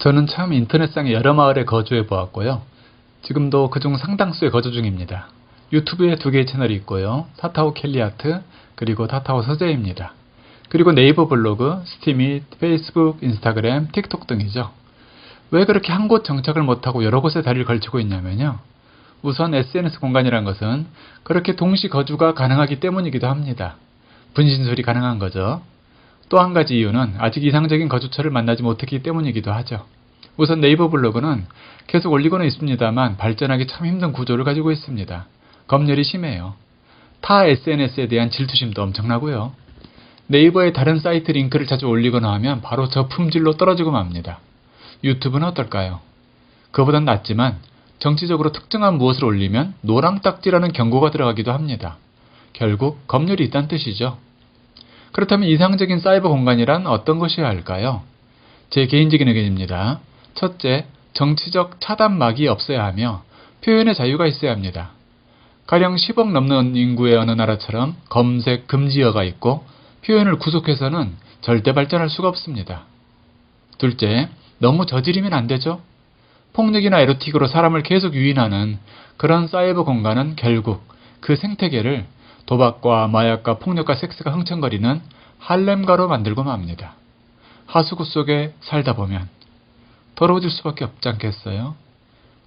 저는 참 인터넷상의 여러 마을에 거주해 보았고요. 지금도 그중 상당수에 거주 중입니다. 유튜브에 2개의 채널이 있고요. 타타오 켈리아트, 그리고 타타오 서재입니다. 그리고 네이버 블로그, 스티밋, 페이스북, 인스타그램, 틱톡 등이죠. 왜 그렇게 한 곳 정착을 못하고 여러 곳에 다리를 걸치고 있냐면요. 우선 SNS 공간이란 것은 그렇게 동시 거주가 가능하기 때문이기도 합니다. 분신술이 가능한 거죠. 또 한 가지 이유는 아직 이상적인 거주처를 만나지 못했기 때문이기도 하죠. 우선 네이버 블로그는 계속 올리고는 있습니다만 발전하기 참 힘든 구조를 가지고 있습니다. 검열이 심해요. 타 SNS에 대한 질투심도 엄청나고요. 네이버의 다른 사이트 링크를 자주 올리거나 하면 바로 저 품질로 떨어지고 맙니다. 유튜브는 어떨까요? 그보단 낫지만 정치적으로 특정한 무엇을 올리면 노랑딱지라는 경고가 들어가기도 합니다. 결국 검열이 있다는 뜻이죠. 그렇다면 이상적인 사이버 공간이란 어떤 것이어야 할까요? 제 개인적인 의견입니다. 첫째, 정치적 차단막이 없어야 하며 표현의 자유가 있어야 합니다. 가령 10억 넘는 인구의 어느 나라처럼 검색 금지어가 있고 표현을 구속해서는 절대 발전할 수가 없습니다. 둘째, 너무 저지르면 안 되죠? 폭력이나 에로틱으로 사람을 계속 유인하는 그런 사이버 공간은 결국 그 생태계를 도박과 마약과 폭력과 섹스가 흥청거리는 할렘가로 만들고 맙니다. 하수구 속에 살다 보면 더러워질 수밖에 없지 않겠어요?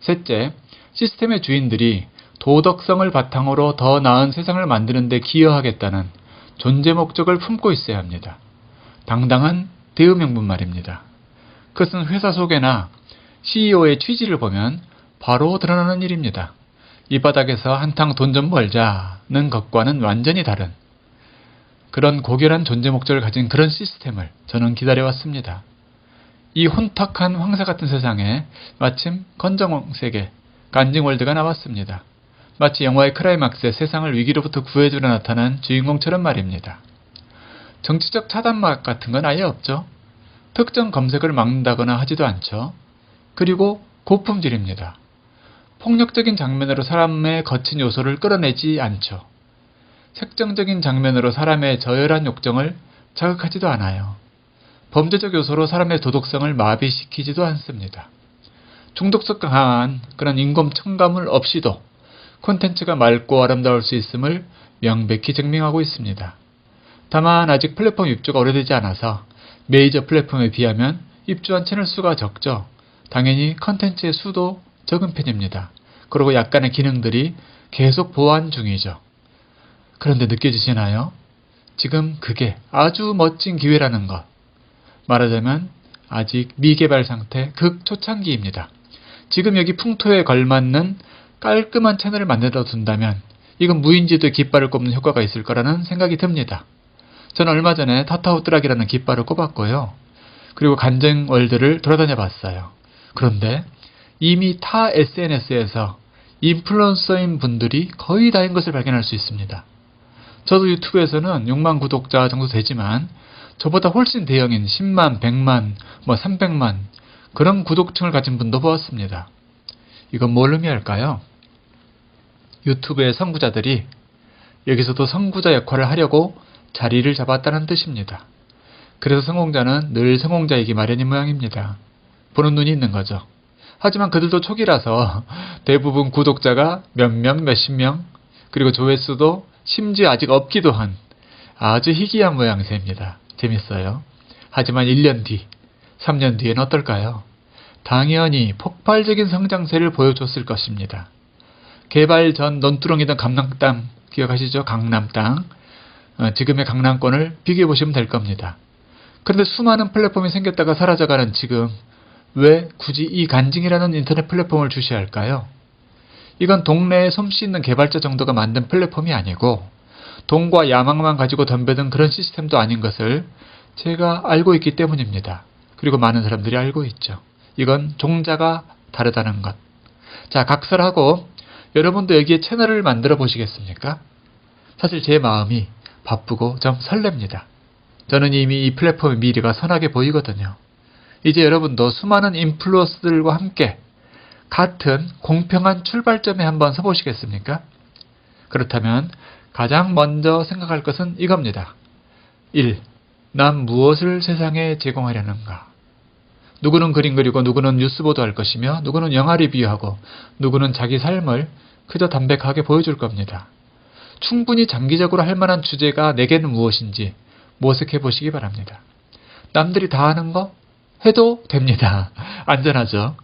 셋째, 시스템의 주인들이 도덕성을 바탕으로 더 나은 세상을 만드는 데 기여하겠다는 존재 목적을 품고 있어야 합니다. 당당한 대의 명분 말입니다. 그것은 회사 소개나 CEO의 취지를 보면 바로 드러나는 일입니다. 이 바닥에서 한탕 돈 좀 벌자는 것과는 완전히 다른 그런 고결한 존재 목적을 가진 그런 시스템을 저는 기다려왔습니다. 이 혼탁한 황사 같은 세상에 마침 건정세계, 간징월드가 나왔습니다. 마치 영화의 클라이막스에 세상을 위기로부터 구해주려 나타난 주인공처럼 말입니다. 정치적 차단막 같은 건 아예 없죠. 특정 검색을 막는다거나 하지도 않죠. 그리고 고품질입니다. 폭력적인 장면으로 사람의 거친 요소를 끌어내지 않죠. 색정적인 장면으로 사람의 저열한 욕정을 자극하지도 않아요. 범죄적 요소로 사람의 도덕성을 마비시키지도 않습니다. 중독성 강한 그런 인검첨가물 없이도 콘텐츠가 맑고 아름다울 수 있음을 명백히 증명하고 있습니다. 다만 아직 플랫폼 입주가 오래되지 않아서 메이저 플랫폼에 비하면 입주한 채널 수가 적죠. 당연히 콘텐츠의 수도 적은 편입니다. 그리고 약간의 기능들이 계속 보완 중이죠. 그런데 느껴지시나요? 지금 그게 아주 멋진 기회라는 것. 말하자면 아직 미개발 상태 극초창기입니다. 지금 여기 풍토에 걸맞는 깔끔한 채널을 만들어 둔다면 이건 무인지도에 깃발을 꼽는 효과가 있을 거라는 생각이 듭니다. 저는 얼마 전에 타타오 뜨락이라는 깃발을 꼽았고요. 그리고 간증월드를 돌아다녀 봤어요. 그런데 이미 타 SNS에서 인플루언서인 분들이 거의 다인 것을 발견할 수 있습니다. 저도 유튜브에서는 6만 구독자 정도 되지만 저보다 훨씬 대형인 10만, 100만, 300만 그런 구독층을 가진 분도 보았습니다. 이건 뭘 의미할까요? 유튜브의 선구자들이 여기서도 선구자 역할을 하려고 자리를 잡았다는 뜻입니다. 그래서 성공자는 늘 성공자이기 마련인 모양입니다. 보는 눈이 있는 거죠. 하지만 그들도 초기라서 대부분 구독자가 몇 명, 몇십 명, 그리고 조회수도 심지어 아직 없기도 한 아주 희귀한 모양새입니다. 재밌어요. 하지만 1년 뒤, 3년 뒤엔 어떨까요? 당연히 폭발적인 성장세를 보여줬을 것입니다. 개발 전 논두렁이던 강남 땅 기억하시죠? 강남 땅. 지금의 강남권을 비교해보시면 될 겁니다. 그런데 수많은 플랫폼이 생겼다가 사라져가는 지금 왜 굳이 이 간증이라는 인터넷 플랫폼을 주셔야 할까요? 이건 동네에 솜씨 있는 개발자 정도가 만든 플랫폼이 아니고 돈과 야망만 가지고 덤벼든 그런 시스템도 아닌 것을 제가 알고 있기 때문입니다. 그리고 많은 사람들이 알고 있죠. 이건 종자가 다르다는 것. 자, 각설하고 여러분도 여기에 채널을 만들어 보시겠습니까? 사실 제 마음이 바쁘고 좀 설렙니다. 저는 이미 이 플랫폼의 미래가 선하게 보이거든요. 이제 여러분도 수많은 인플루언서들과 함께 같은 공평한 출발점에 한번 서보시겠습니까? 그렇다면 가장 먼저 생각할 것은 이겁니다. 1. 난 무엇을 세상에 제공하려는가? 누구는 그림 그리고 누구는 뉴스 보도할 것이며 누구는 영화 리뷰하고 누구는 자기 삶을 그저 담백하게 보여줄 겁니다. 충분히 장기적으로 할 만한 주제가 내게는 무엇인지 모색해 보시기 바랍니다. 남들이 다 하는 거 해도 됩니다. 안전하죠.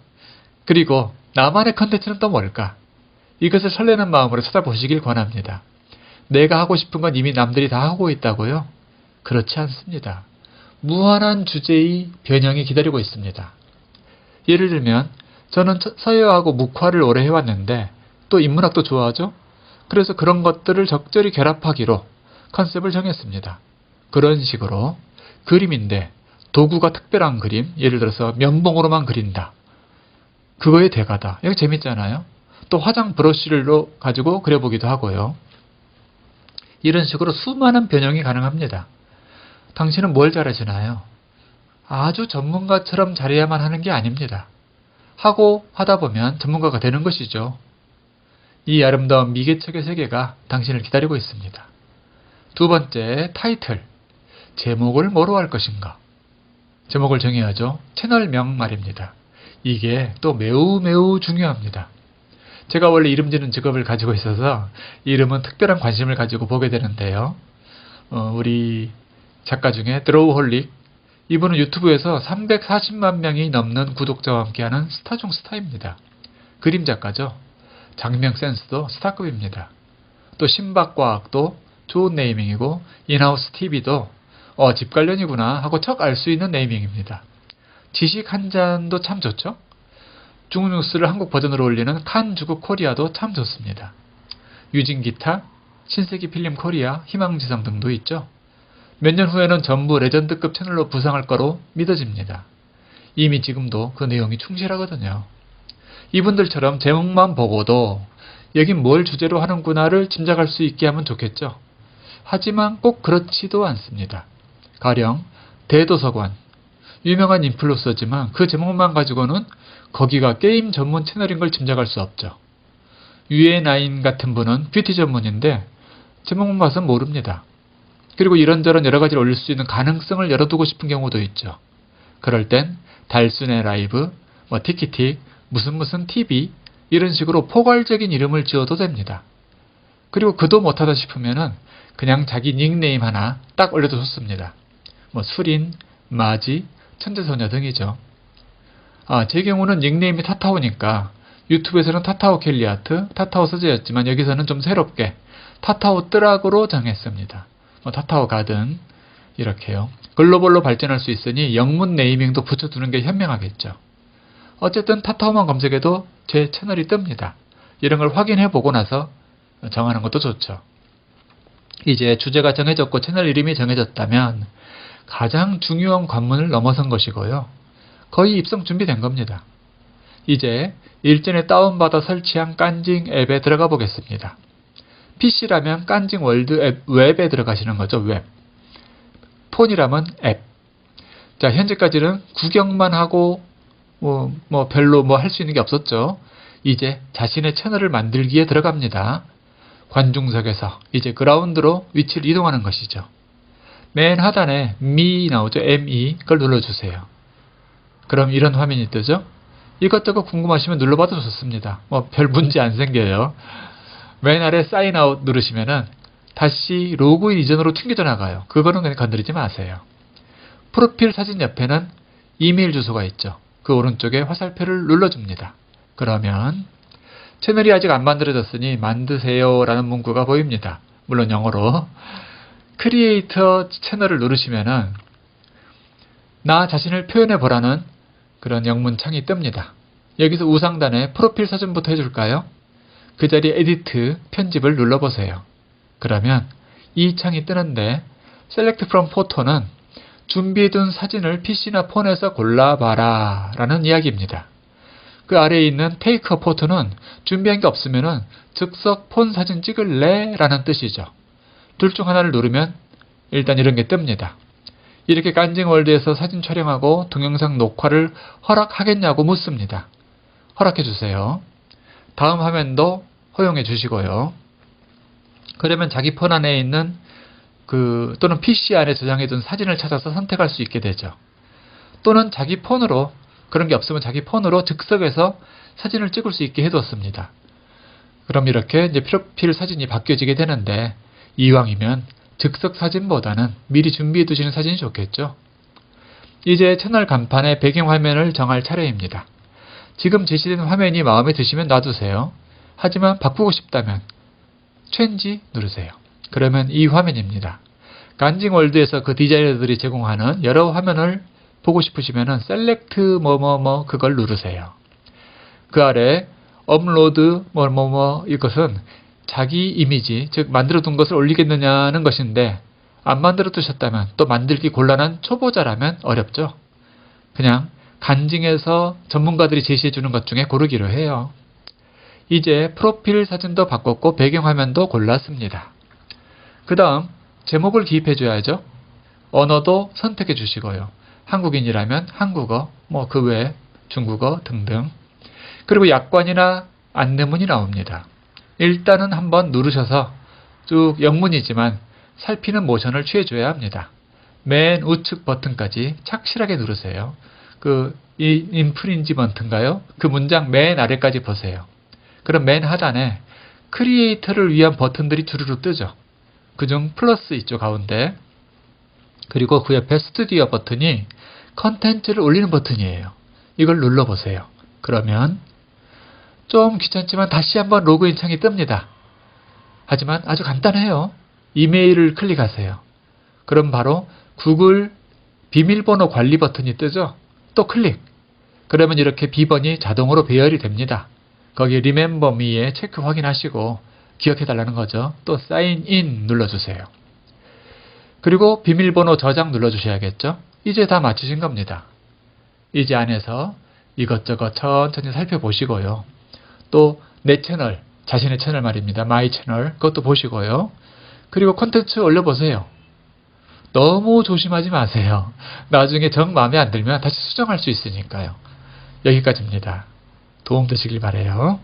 그리고 나만의 컨텐츠는 또 뭘까? 이것을 설레는 마음으로 찾아보시길 권합니다. 내가 하고 싶은 건 이미 남들이 다 하고 있다고요? 그렇지 않습니다. 무한한 주제의 변형이 기다리고 있습니다. 예를 들면 저는 서예하고 묵화를 오래 해왔는데 또 인문학도 좋아하죠? 그래서 그런 것들을 적절히 결합하기로 컨셉을 정했습니다. 그런 식으로 그림인데 도구가 특별한 그림, 예를 들어서 면봉으로만 그린다. 그거의 대가다. 이거 재밌잖아요. 또 화장 브러쉬를 가지고 그려보기도 하고요. 이런 식으로 수많은 변형이 가능합니다. 당신은 뭘 잘하시나요? 아주 전문가처럼 잘해야만 하는 게 아닙니다. 하고 하다 보면 전문가가 되는 것이죠. 이 아름다운 미개척의 세계가 당신을 기다리고 있습니다. 두 번째, 타이틀. 제목을 뭐로 할 것인가? 제목을 정해야죠. 채널명 말입니다. 이게 또 매우 중요합니다. 제가 원래 이름 짓는 직업을 가지고 있어서 이름은 특별한 관심을 가지고 보게 되는데요. 우리 작가 중에 드로우홀릭, 이분은 유튜브에서 340만 명이 넘는 구독자와 함께하는 스타 중 스타입니다. 그림 작가죠. 장명 센스도 스타급입니다. 또 신박과학도 좋은 네이밍이고 인하우스 TV도 집 관련이구나 하고 척 알 수 있는 네이밍입니다. 지식 한 잔도 참 좋죠. 중국 뉴스를 한국 버전으로 올리는 칸 주국 코리아도 참 좋습니다. 유진 기타, 신세기 필름 코리아, 희망지성 등도 있죠. 몇 년 후에는 전부 레전드급 채널로 부상할 거로 믿어집니다. 이미 지금도 그 내용이 충실하거든요. 이분들처럼 제목만 보고도 여긴 뭘 주제로 하는구나를 짐작할 수 있게 하면 좋겠죠. 하지만 꼭 그렇지도 않습니다. 가령 대도서관, 유명한 인플루언서지만 그 제목만 가지고는 거기가 게임 전문 채널인 걸 짐작할 수 없죠. 유에나인 같은 분은 뷰티 전문인데 제목만 봐서 모릅니다. 그리고 이런저런 여러가지를 올릴 수 있는 가능성을 열어두고 싶은 경우도 있죠. 그럴 땐 달순의 라이브, 티키틱, 무슨 TV 이런 식으로 포괄적인 이름을 지어도 됩니다. 그리고 그도 못하다 싶으면은 그냥 자기 닉네임 하나 딱 올려도 좋습니다. 수린, 마지, 천재소녀 등이죠. 제 경우는 닉네임이 타타오니까 유튜브에서는 타타오 켈리아트, 타타오 서재였지만 여기서는 좀 새롭게 타타오 뜨락으로 정했습니다. 타타오 가든 이렇게요. 글로벌로 발전할 수 있으니 영문 네이밍도 붙여두는 게 현명하겠죠. 어쨌든 타타오만 검색해도 제 채널이 뜹니다. 이런 걸 확인해보고 나서 정하는 것도 좋죠. 이제 주제가 정해졌고 채널 이름이 정해졌다면 가장 중요한 관문을 넘어선 것이고요. 거의 입성 준비된 겁니다. 이제 일전에 다운받아 설치한 깐징 앱에 들어가 보겠습니다. PC라면 깐징 월드 앱 웹에 들어가시는 거죠. 웹. 폰이라면 앱. 자, 현재까지는 구경만 하고 별로 할 수 있는 게 없었죠. 이제 자신의 채널을 만들기에 들어갑니다. 관중석에서 이제 그라운드로 위치를 이동하는 것이죠. 맨 하단에 Me 나오죠. ME. 그걸 눌러주세요. 그럼 이런 화면이 뜨죠. 이것저것 궁금하시면 눌러봐도 좋습니다. 별 문제 안 생겨요. 맨 아래 사인 아웃 누르시면은 다시 로그인 이전으로 튕겨져 나가요. 그거는 그냥 건드리지 마세요. 프로필 사진 옆에는 이메일 주소가 있죠. 그 오른쪽에 화살표를 눌러줍니다. 그러면 채널이 아직 안 만들어졌으니 만드세요 라는 문구가 보입니다. 물론 영어로. 크리에이터 채널을 누르시면은 나 자신을 표현해 보라는 그런 영문 창이 뜹니다. 여기서 우상단에 프로필 사진부터 해줄까요? 그 자리에 에디트, 편집을 눌러보세요. 그러면 이 창이 뜨는데 Select from Photo는 준비해둔 사진을 PC나 폰에서 골라봐라 라는 이야기입니다. 그 아래에 있는 Take a Photo는 준비한 게 없으면 즉석 폰 사진 찍을래? 라는 뜻이죠. 둘 중 하나를 누르면 일단 이런 게 뜹니다. 이렇게 깐징월드에서 사진 촬영하고 동영상 녹화를 허락하겠냐고 묻습니다. 허락해 주세요. 다음 화면도 허용해 주시고요. 그러면 자기 폰 안에 있는 또는 PC 안에 저장해둔 사진을 찾아서 선택할 수 있게 되죠. 또는 자기 폰으로 그런 게 없으면 자기 폰으로 즉석에서 사진을 찍을 수 있게 해뒀습니다. 그럼 이렇게 이제 프로필 사진이 바뀌어지게 되는데, 이왕이면 즉석 사진보다는 미리 준비해 두시는 사진이 좋겠죠. 이제 채널 간판의 배경화면을 정할 차례입니다. 지금 제시된 화면이 마음에 드시면 놔두세요. 하지만 바꾸고 싶다면 체인지 누르세요. 그러면 이 화면입니다. 간징월드에서 그 디자이너들이 제공하는 여러 화면을 보고 싶으시면 셀렉트 뭐뭐뭐 그걸 누르세요. 그 아래 업로드 뭐뭐뭐 이것은 자기 이미지, 즉 만들어 둔 것을 올리겠느냐는 것인데, 안 만들어 두셨다면, 또 만들기 곤란한 초보자라면 어렵죠. 그냥 간징에서 전문가들이 제시해 주는 것 중에 고르기로 해요. 이제 프로필 사진도 바꿨고 배경화면도 골랐습니다. 그 다음 제목을 기입해 줘야죠. 언어도 선택해 주시고요. 한국인이라면 한국어, 뭐 그 외 중국어 등등. 그리고 약관이나 안내문이 나옵니다. 일단은 한번 누르셔서 쭉 영문이지만 살피는 모션을 취해줘야 합니다. 맨 우측 버튼까지 착실하게 누르세요. 이 인프린지먼트인가요? 그 문장 맨 아래까지 보세요. 그럼 맨 하단에 크리에이터를 위한 버튼들이 주르륵 뜨죠. 그중 플러스 있죠, 가운데. 그리고 그 옆에 스튜디오 버튼이 컨텐츠를 올리는 버튼이에요. 이걸 눌러보세요. 그러면 좀 귀찮지만 다시 한번 로그인 창이 뜹니다. 하지만 아주 간단해요. 이메일을 클릭하세요. 그럼 바로 구글 비밀번호 관리 버튼이 뜨죠. 또 클릭. 그러면 이렇게 비번이 자동으로 배열이 됩니다. 거기 Remember Me에 체크 확인하시고 기억해달라는 거죠. 또 사인 인 눌러주세요. 그리고 비밀번호 저장 눌러주셔야겠죠. 이제 다 마치신 겁니다. 이제 안에서 이것저것 천천히 살펴보시고요. 또 내 채널, 자신의 채널 말입니다. 마이 채널, 그것도 보시고요. 그리고 콘텐츠 올려보세요. 너무 조심하지 마세요. 나중에 정 마음에 안 들면 다시 수정할 수 있으니까요. 여기까지입니다. 도움 되시길 바라요.